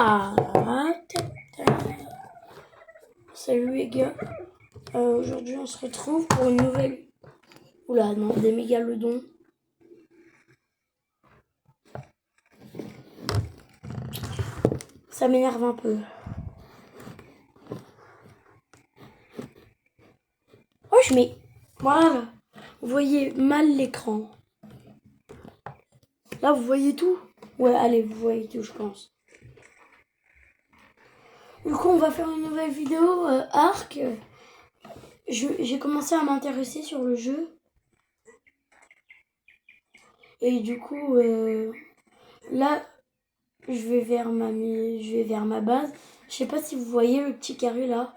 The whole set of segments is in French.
Ah, salut les gars, aujourd'hui on se retrouve pour une nouvelle... Oula non, des mégalodons. Ça m'énerve un peu. Oh je mets... Voilà, vous voyez mal l'écran. Là vous voyez tout? Ouais allez, vous voyez tout je pense. Du coup on va faire une nouvelle vidéo Ark. J'ai commencé à m'intéresser sur le jeu. Et du coup là je vais vers ma base. Je sais pas si vous voyez le petit carré là.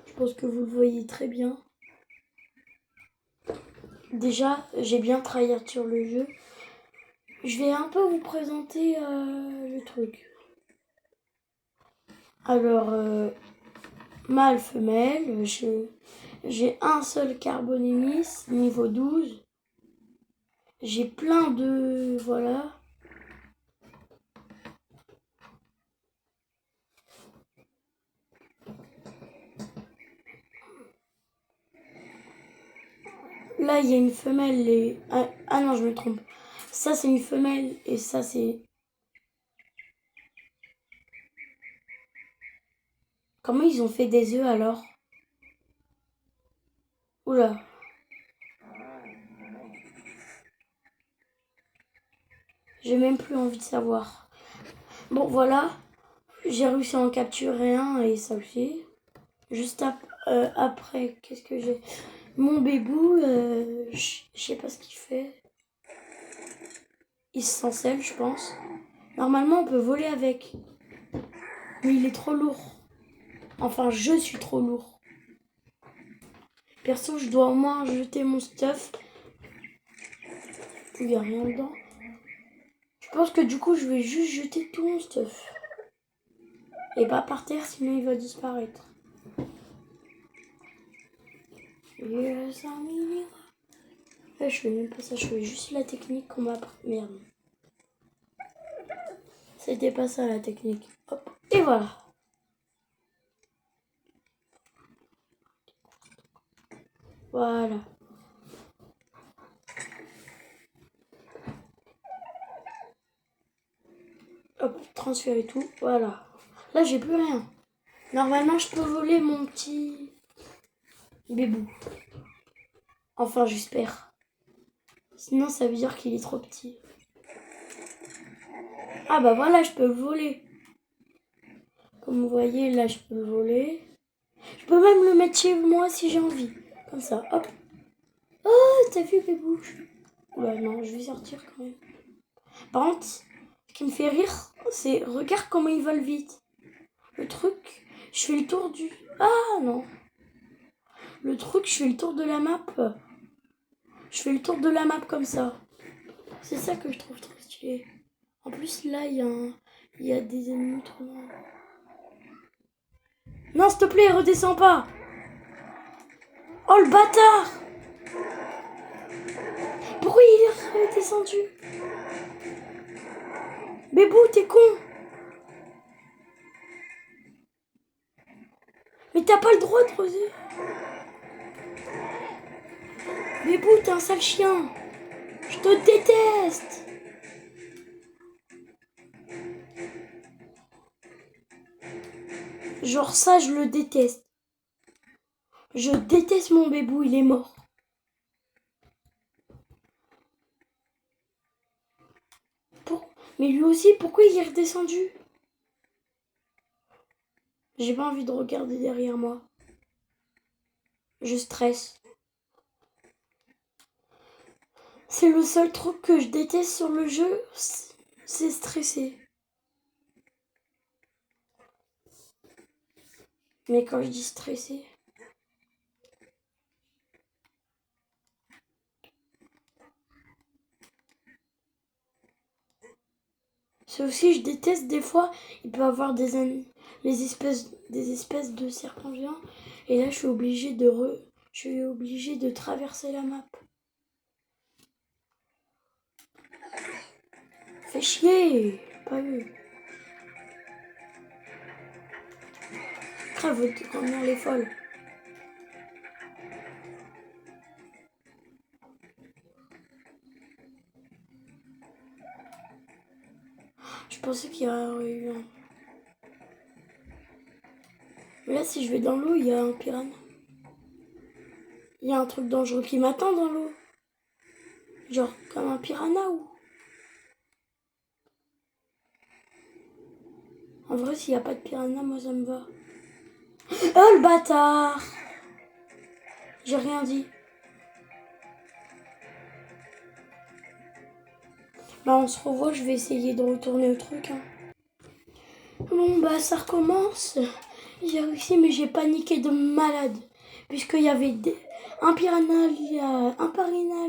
Je pense que vous le voyez très bien. Déjà, j'ai bien travaillé sur le jeu. Je vais un peu vous présenter le truc. Alors, mâle, femelle, j'ai un seul carbonémis, niveau 12. J'ai plein de... Voilà. Là, il y a une femelle et... Ah non, je me trompe. Ça, c'est une femelle et ça, c'est... Comment ils ont fait des œufs alors? Oula. J'ai même plus envie de savoir. Bon, voilà. J'ai réussi à en capturer un et ça aussi. Juste après, qu'est-ce que j'ai? Mon bébou, je sais pas ce qu'il fait. Il se s'encelle, je pense. Normalement, on peut voler avec. Mais il est trop lourd. Enfin, je suis trop lourd. Perso, je dois au moins jeter mon stuff. Il n'y a rien dedans. Je pense que du coup, je vais juste jeter tout mon stuff. Et pas par terre, sinon il va disparaître. Et ça m'énerve. Là, je fais même pas ça, je fais juste la technique qu'on m'a appris. Merde. C'était pas ça la technique. Hop. Et voilà. Voilà. Hop, transférer tout. Voilà. Là, j'ai plus rien. Normalement, je peux voler mon petit bébou. Enfin, j'espère. Sinon, ça veut dire qu'il est trop petit. Ah bah voilà, je peux voler. Comme vous voyez, là, je peux voler. Je peux même le mettre chez moi si j'ai envie. Comme ça, hop. Oh, t'as vu, bébou? Oula, non, je vais sortir quand même. Par contre, ce qui me fait rire, c'est... Regarde comment il vole vite. Le truc, je fais le tour du... Ah, non. Le truc, je fais le tour de la map. Je fais le tour de la map comme ça. C'est ça que je trouve trop stylé. En plus, là, il y a des ennemis trop loin. Non, s'il te plaît, redescends pas. Oh, le bâtard. Pourquoi il est redescendu? Bébou, t'es con. Mais t'as pas le droit de poser. Bébou, t'es un sale chien. Je te déteste. Genre ça, je le déteste. Je déteste mon bébou, il est mort. Mais lui aussi, pourquoi il est redescendu? J'ai pas envie de regarder derrière moi. Je stresse. C'est le seul truc que je déteste sur le jeu, c'est stresser. Mais quand je dis stresser... C'est aussi, je déteste des fois, il peut y avoir des espèces de serpents géants. Et là, je suis obligée de traverser la map. Fais chier, pas vu. Après, elle veut revenir les folles. Je pensais qu'il y aurait eu un... Mais là, si je vais dans l'eau, il y a un piranha. Il y a un truc dangereux qui m'attend dans l'eau. Genre, comme un piranha ou... En vrai, s'il n'y a pas de piranha, moi, ça me va. Oh, le bâtard! J'ai rien dit. Bah, on se revoit, je vais essayer de retourner le truc. Hein. Bon, bah, ça recommence. J'ai réussi, mais j'ai paniqué de malade. Puisqu'il y avait un piranha là, un piranha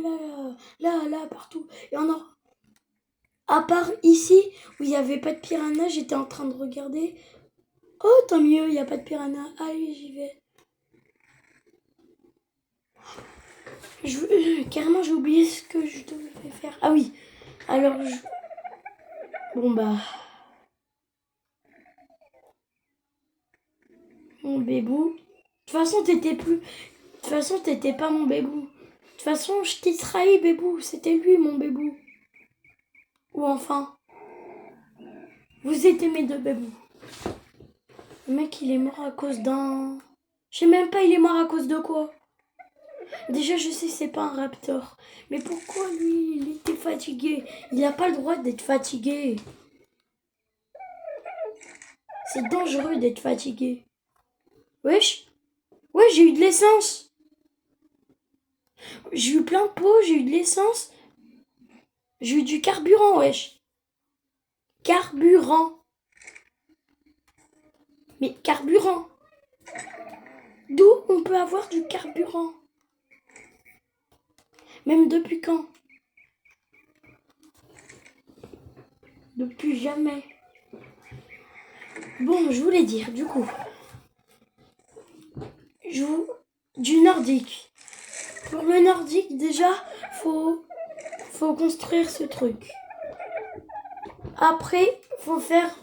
là, partout. Et on a... À part ici, où il n'y avait pas de piranha, j'étais en train de regarder. Oh, tant mieux, il n'y a pas de piranha. Allez, j'y vais. Carrément, j'ai oublié ce que je devais faire. Ah oui, alors bon bah... Mon bébou. De toute façon, t'étais plus... De toute façon, t'étais pas mon bébou. De toute façon, je t'ai trahi, bébou. C'était lui, mon bébou. Ou enfin... Vous étiez mes deux bébous. Le mec, il est mort à cause d'un... Je sais même pas, il est mort à cause de quoi. Déjà, je sais, c'est pas un raptor. Mais pourquoi lui, il était fatigué? Il n'a pas le droit d'être fatigué. C'est dangereux d'être fatigué. Wesh. Ouais, j'ai eu de l'essence. J'ai eu plein de pots, j'ai eu de l'essence. J'ai eu du carburant, wesh. Carburant. Mais carburant. D'où on peut avoir du carburant? Même depuis quand? Depuis jamais. Bon, je voulais dire, du coup. Du nordique. Pour le nordique, déjà, faut construire ce truc. Après, faut faire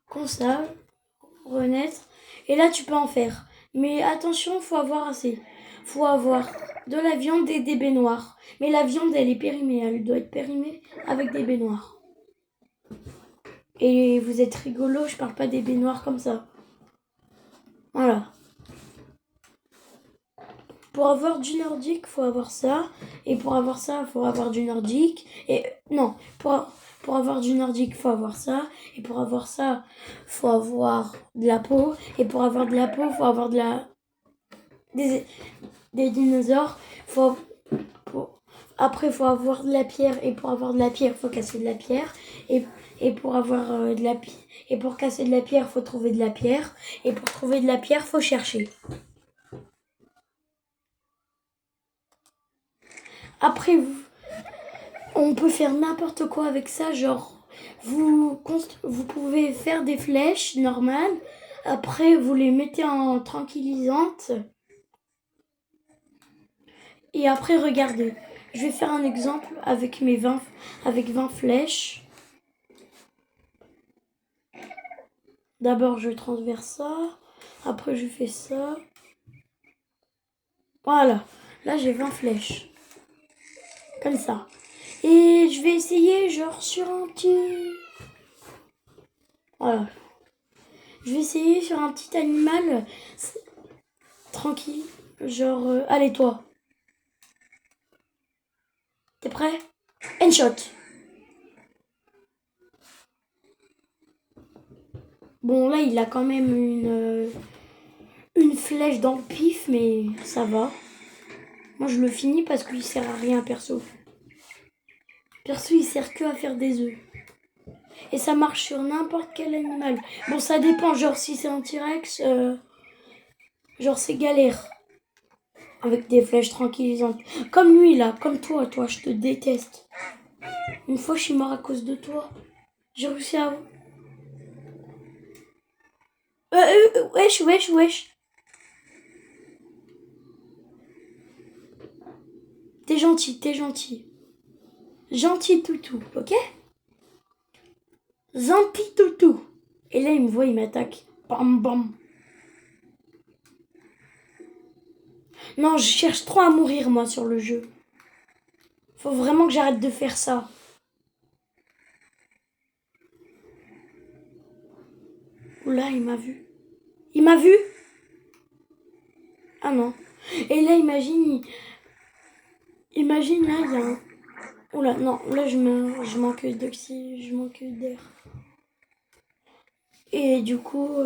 comme ça, renaître. Et là, tu peux en faire. Mais attention, faut avoir assez. Faut avoir de la viande et des baignoires. Mais la viande, elle est périmée. Elle doit être périmée avec des baignoires. Et vous êtes rigolo, je parle pas des baignoires comme ça. Voilà. Pour avoir du nordique, faut avoir ça. Et pour avoir ça, faut avoir du nordique. Et non, pour avoir du nordique, faut avoir ça. Et pour avoir ça, faut avoir de la peau. Et pour avoir de la peau, faut avoir des dinosaures. Après, faut avoir de la pierre. Et pour avoir de la pierre, faut casser de la pierre. Et pour avoir de la pierre. Et pour casser de la pierre, faut trouver de la pierre. Et pour trouver de la pierre, faut chercher. Après, on peut faire n'importe quoi avec ça, genre vous pouvez faire des flèches normales, après vous les mettez en tranquillisante et après regardez, je vais faire un exemple avec avec 20 flèches. D'abord je transverse ça, après je fais ça. Voilà, là j'ai 20 flèches. Comme ça. Et je vais essayer genre sur un petit... Voilà. Je vais essayer sur un petit animal tranquille. Genre, allez toi. T'es prêt? Handshot. Bon là il a quand même une flèche dans le pif, mais ça va. Moi je le finis parce qu'il sert à rien perso. Perso il sert que à faire des œufs. Et ça marche sur n'importe quel animal. Bon ça dépend, genre si c'est un T-Rex, genre c'est galère. Avec des flèches tranquillisantes. Comme lui là, comme toi, je te déteste. Une fois je suis mort à cause de toi. J'ai réussi à... Wesh. T'es gentil. Gentil toutou, ok? Gentil toutou. Et là il me voit, il m'attaque. Bam bam. Non, je cherche trop à mourir, moi, sur le jeu. Faut vraiment que j'arrête de faire ça. Oula, il m'a vu. Il m'a vu? Ah non. Et là, imagine, là, il y a un... Oula, non, là, je manque d'oxygène, je manque d'air. Et du coup,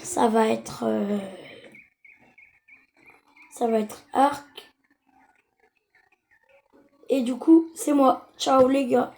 ça va être... ça va être arc. Et du coup, c'est moi. Ciao, les gars.